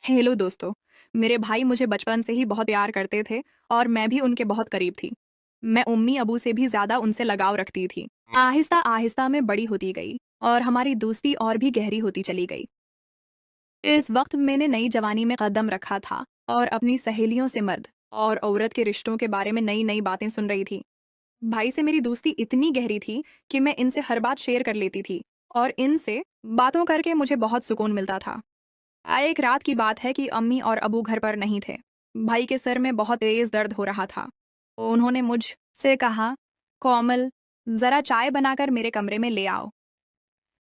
Hello दोस्तों। मेरे भाई मुझे बचपन से ही बहुत प्यार करते थे और मैं भी उनके बहुत करीब थी। मैं उम्मी अबू से भी ज्यादा उनसे लगाव रखती थी। आहिस्ता आहिस्ता मैं बड़ी होती गई और हमारी दोस्ती और भी गहरी होती चली गई। इस वक्त मैंने नई जवानी में कदम रखा था और अपनी सहेलियों से मर्द और औरत के रिश्तों के बारे में नई नई बातें सुन रही थी। भाई से मेरी दोस्ती इतनी गहरी थी कि मैं इनसे हर बात शेयर कर लेती थी और इनसे बातों करके मुझे बहुत सुकून मिलता था। एक रात की बात है कि अम्मी और अबू घर पर नहीं थे। भाई के सर में बहुत तेज दर्द हो रहा था। उन्होंने मुझसे कहा, कोमल, जरा चाय बनाकर मेरे कमरे में ले आओ।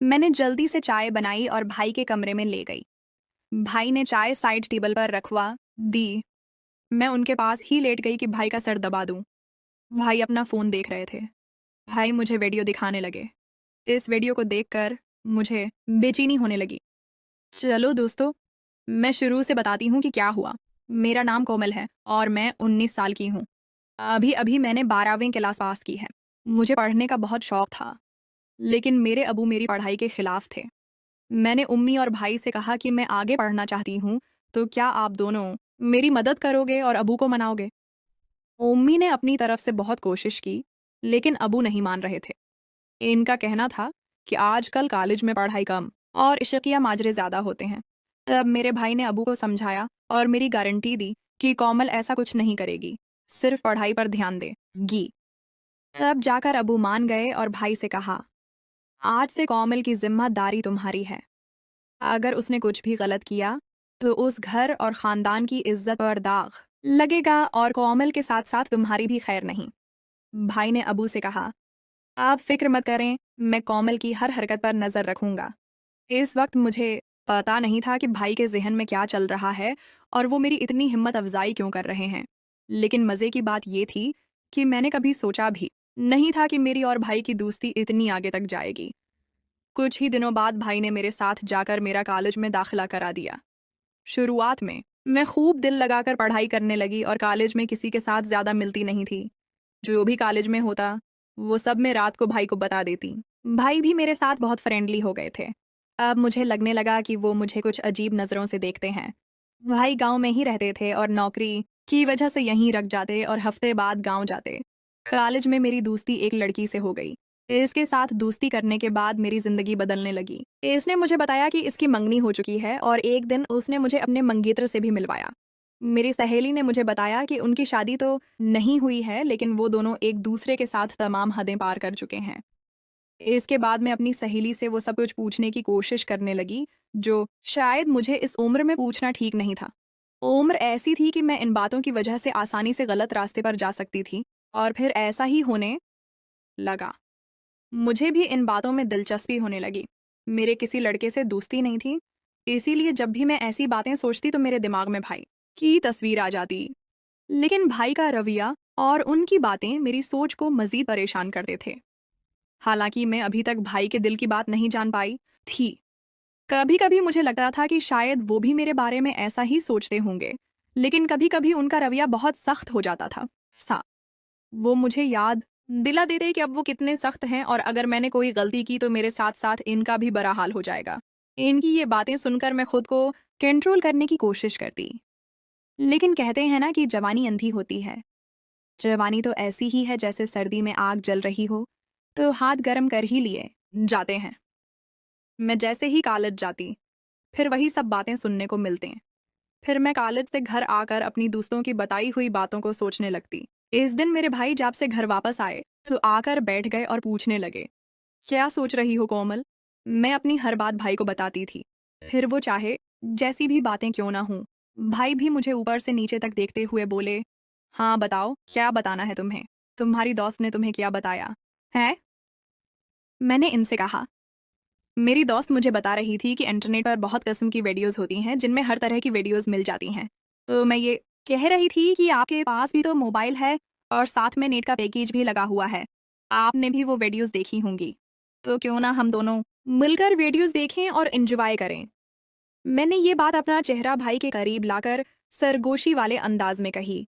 मैंने जल्दी से चाय बनाई और भाई के कमरे में ले गई। भाई ने चाय साइड टेबल पर रखवा दी। मैं उनके पास ही लेट गई कि भाई का सर दबा दूं। भाई अपना फोन देख रहे थे। भाई मुझे वीडियो दिखाने लगे। इस वीडियो को देखकर मुझे बेचैनी होने लगी। चलो दोस्तों, मैं शुरू से बताती हूँ कि क्या हुआ। मेरा नाम कोमल है और मैं 19 साल की हूँ। अभी अभी मैंने 12वीं क्लास पास की है। मुझे पढ़ने का बहुत शौक था, लेकिन मेरे अबू मेरी पढ़ाई के खिलाफ थे। मैंने उम्मी और भाई से कहा कि मैं आगे पढ़ना चाहती हूँ, तो क्या आप दोनों मेरी मदद करोगे और अबू को मनाओगे? उम्मी ने अपनी तरफ से बहुत कोशिश की, लेकिन अबू नहीं मान रहे थे। इनका कहना था कि आजकल कॉलेज में पढ़ाई कम और इश्किया माजरे ज्यादा होते हैं। तब मेरे भाई ने अबू को समझाया और मेरी गारंटी दी कि कोमल ऐसा कुछ नहीं करेगी, सिर्फ पढ़ाई पर ध्यान देगी। तब जाकर अबू मान गए और भाई से कहा, आज से कोमल की जिम्मेदारी तुम्हारी है। अगर उसने कुछ भी गलत किया तो उस घर और खानदान की इज्जत पर दाग लगेगा और कोमल के साथ साथ तुम्हारी भी खैर नहीं। भाई ने अबू से कहा, आप फिक्र मत करें, मैं कोमल की हर हरकत पर नजर रखूंगा। इस वक्त मुझे पता नहीं था कि भाई के जहन में क्या चल रहा है और वो मेरी इतनी हिम्मत अफजाई क्यों कर रहे हैं। लेकिन मज़े की बात ये थी कि मैंने कभी सोचा भी नहीं था कि मेरी और भाई की दोस्ती इतनी आगे तक जाएगी। कुछ ही दिनों बाद भाई ने मेरे साथ जाकर मेरा कॉलेज में दाखिला करा दिया। शुरुआत में मैं खूब दिल लगाकर पढ़ाई करने लगी और कॉलेज में किसी के साथ ज़्यादा मिलती नहीं थी। जो भी कॉलेज में होता वो सब मैं रात को भाई को बता देती। भाई भी मेरे साथ बहुत फ्रेंडली हो गए थे। अब मुझे लगने लगा कि वो मुझे कुछ अजीब नज़रों से देखते हैं। भाई गांव में ही रहते थे और नौकरी की वजह से यहीं रख जाते और हफ्ते बाद गांव जाते। कॉलेज में मेरी दोस्ती एक लड़की से हो गई। इसके साथ दोस्ती करने के बाद मेरी जिंदगी बदलने लगी। इसने मुझे बताया कि इसकी मंगनी हो चुकी है और एक दिन उसने मुझे अपने मंगेतर से भी मिलवाया। मेरी सहेली ने मुझे बताया कि उनकी शादी तो नहीं हुई है, लेकिन वो दोनों एक दूसरे के साथ तमाम हदें पार कर चुके हैं। इसके बाद मैं अपनी सहेली से वो सब कुछ पूछने की कोशिश करने लगी, जो शायद मुझे इस उम्र में पूछना ठीक नहीं था। उम्र ऐसी थी कि मैं इन बातों की वजह से आसानी से गलत रास्ते पर जा सकती थी और फिर ऐसा ही होने लगा। मुझे भी इन बातों में दिलचस्पी होने लगी। मेरे किसी लड़के से दोस्ती नहीं थी, इसीलिए जब भी मैं ऐसी बातें सोचती तो मेरे दिमाग में भाई की तस्वीर आ जाती। लेकिन भाई का रवैया और उनकी बातें मेरी सोच को मजीद परेशान करते थे। हालांकि मैं अभी तक भाई के दिल की बात नहीं जान पाई थी। कभी कभी मुझे लगता था कि शायद वो भी मेरे बारे में ऐसा ही सोचते होंगे, लेकिन कभी कभी उनका रवैया बहुत सख्त हो जाता था। वो मुझे याद दिला देते कि अब वो कितने सख्त हैं और अगर मैंने कोई गलती की तो मेरे साथ साथ इनका भी बुरा हाल हो जाएगा। इनकी ये बातें सुनकर मैं खुद को कंट्रोल करने की कोशिश करती, लेकिन कहते हैं ना कि जवानी अंधी होती है। जवानी तो ऐसी ही है जैसे सर्दी में आग जल रही हो, तो हाथ गर्म कर ही लिए जाते हैं। मैं जैसे ही कॉलेज जाती, फिर वही सब बातें सुनने को मिलते हैं। फिर मैं कॉलेज से घर आकर अपनी दोस्तों की बताई हुई बातों को सोचने लगती। इस दिन मेरे भाई जब से घर वापस आए तो आकर बैठ गए और पूछने लगे, क्या सोच रही हो कोमल? मैं अपनी हर बात भाई को बताती थी। फिर वो चाहे जैसी भी बातें क्यों ना हों, भाई भी मुझे ऊपर से नीचे तक देखते हुए बोले, हाँ बताओ, क्या बताना है तुम्हें? तुम्हारी दोस्त ने तुम्हें क्या बताया है? मैंने इनसे कहा, मेरी दोस्त मुझे बता रही थी कि इंटरनेट पर बहुत किस्म की वीडियोस होती हैं जिनमें हर तरह की वीडियोस मिल जाती हैं। तो मैं ये कह रही थी कि आपके पास भी तो मोबाइल है और साथ में नेट का पैकेज भी लगा हुआ है। आपने भी वो वीडियोस देखी होंगी। तो क्यों ना हम दोनों मिलकर वीडियोस देखें और एंजॉय करें। मैंने ये बात अपना चेहरा भाई के करीब लाकर सरगोशी वाले अंदाज में कही।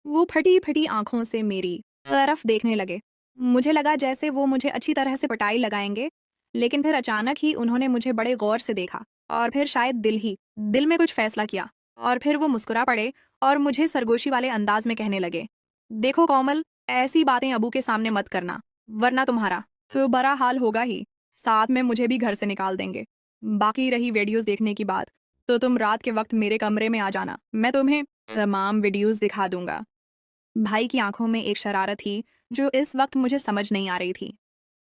वो फटी फटी आंखों से मेरी तरफ देखने लगे। मुझे लगा जैसे वो मुझे अच्छी तरह से पटाई लगाएंगे, लेकिन फिर अचानक ही उन्होंने मुझे बड़े गौर से देखा और फिर शायद दिल में कुछ फैसला किया। और फिर वो मुस्कुरा पड़े और मुझे सरगोशी वाले अंदाज में कहने लगे, देखो कोमल, ऐसी बातें अबू के सामने मत करना, वरना तुम्हारा तो बड़ा हाल होगा ही। साथ में मुझे भी घर से निकाल देंगे। बाकी रही वीडियोस देखने की बात, तो तुम रात के वक्त मेरे कमरे में आ जाना, मैं तुम्हें तमाम वीडियोस दिखा दूंगा। भाई की आंखों में एक शरारत थी जो इस वक्त मुझे समझ नहीं आ रही थी।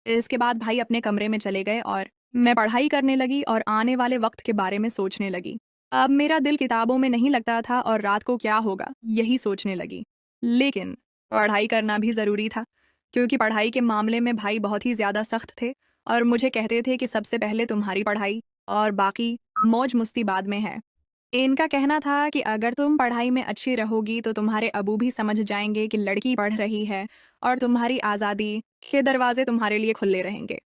इसके बाद भाई अपने कमरे में चले गए और मैं पढ़ाई करने लगी और आने वाले वक्त के बारे में सोचने लगी। अब मेरा दिल किताबों में नहीं लगता था और रात को क्या होगा यही सोचने लगी। लेकिन पढ़ाई करना भी ज़रूरी था, क्योंकि पढ़ाई के मामले में भाई बहुत ही ज़्यादा सख्त थे और मुझे कहते थे कि सबसे पहले तुम्हारी पढ़ाई और बाकी मौज मस्ती बाद में है। इनका कहना था कि अगर तुम पढ़ाई में अच्छी रहोगी तो तुम्हारे अबू भी समझ जाएंगे कि लड़की पढ़ रही है और तुम्हारी आज़ादी के दरवाजे तुम्हारे लिए खुले रहेंगे।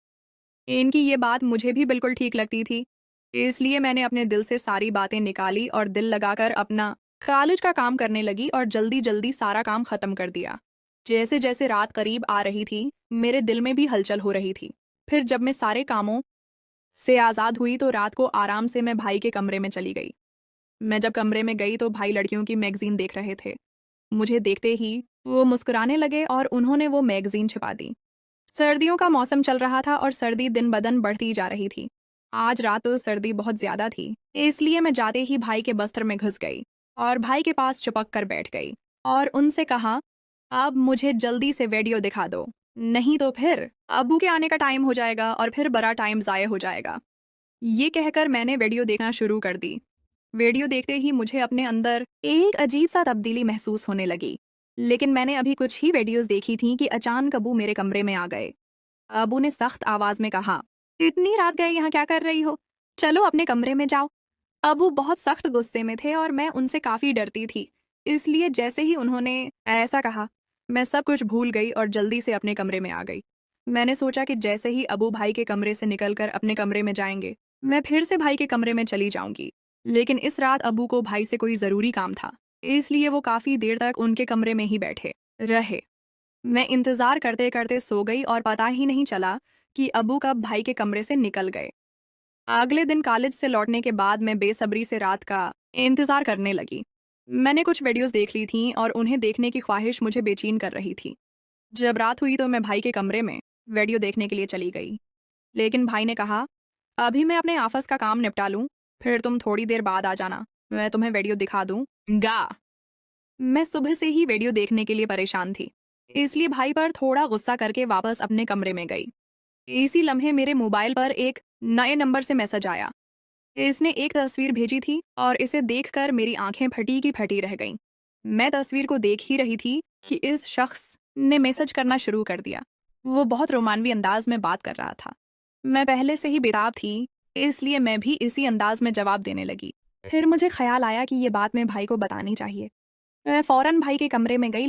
इनकी ये बात मुझे भी बिल्कुल ठीक लगती थी, इसलिए मैंने अपने दिल से सारी बातें निकाली और दिल लगाकर अपना कॉलेज का काम करने लगी और जल्दी जल्दी सारा काम खत्म कर दिया। जैसे जैसे रात करीब आ रही थी, मेरे दिल में भी हलचल हो रही थी। फिर जब मैं सारे कामों से आज़ाद हुई तो रात को आराम से मैं भाई के कमरे में चली गई। मैं जब कमरे में गई तो भाई लड़कियों की मैगजीन देख रहे थे। मुझे देखते ही वो मुस्कुराने लगे और उन्होंने वो मैगजीन छिपा दी। सर्दियों का मौसम चल रहा था और सर्दी दिन ब दिन बढ़ती जा रही थी। आज रात तो सर्दी बहुत ज्यादा थी, इसलिए मैं जाते ही भाई के बस्तर में घुस गई और भाई के पास चिपक कर बैठ गई और उनसे कहा, अब मुझे जल्दी से वीडियो दिखा दो, नहीं तो फिर अबू के आने का टाइम हो जाएगा और फिर बड़ा टाइम ज़ाया हो जाएगा। ये कहकर मैंने वीडियो देखना शुरू कर दी। वीडियो देखते ही मुझे अपने अंदर एक अजीब सा तब्दीली महसूस होने लगी। लेकिन मैंने अभी कुछ ही वीडियोस देखी थी कि अचानक अबू मेरे कमरे में आ गए। अबू ने सख्त आवाज में कहा, इतनी रात गए यहाँ क्या कर रही हो, चलो अपने कमरे में जाओ। अबू बहुत सख्त गुस्से में थे और मैं उनसे काफी डरती थी, इसलिए जैसे ही उन्होंने ऐसा कहा, मैं सब कुछ भूल गई और जल्दी से अपने कमरे में आ गई। मैंने सोचा कि जैसे ही अबू भाई के कमरे से निकलकर अपने कमरे में जाएंगे, मैं फिर से भाई के कमरे में चली जाऊंगी। लेकिन इस रात अबू को भाई से कोई जरूरी काम था, इसलिए वो काफी देर तक उनके कमरे में ही बैठे रहे। मैं इंतजार करते करते सो गई और पता ही नहीं चला कि अबू कब भाई के कमरे से निकल गए। अगले दिन कॉलेज से लौटने के बाद मैं बेसब्री से रात का इंतजार करने लगी। मैंने कुछ वीडियोस देख ली थीं और उन्हें देखने की ख्वाहिश मुझे बेचैन कर रही थी। जब रात हुई तो मैं भाई के कमरे में वीडियो देखने के लिए चली गई, लेकिन भाई ने कहा, अभी मैं अपने ऑफिस का काम निपटा लूं, फिर तुम थोड़ी देर बाद आ जाना, मैं तुम्हें वीडियो दिखा दूंगा। मैं सुबह से ही वीडियो देखने के लिए परेशान थी, इसलिए भाई पर थोड़ा गुस्सा करके वापस अपने कमरे में गई। इसी लम्हे मेरे मोबाइल पर एक नए नंबर से मैसेज आया। इसने एक तस्वीर भेजी थी और इसे देखकर मेरी आंखें फटी की फटी रह गईं। मैं तस्वीर को देख ही रही थी कि इस शख्स ने मैसेज करना शुरू कर दिया। वो बहुत रोमानवी अंदाज में बात कर रहा था। मैं पहले से ही बेताब थी, इसलिए मैं भी इसी अंदाज में जवाब देने लगी। फिर मुझे ख्याल आया कि ये बात मैं भाई को बतानी चाहिए। मैं फौरन भाई के कमरे में गई।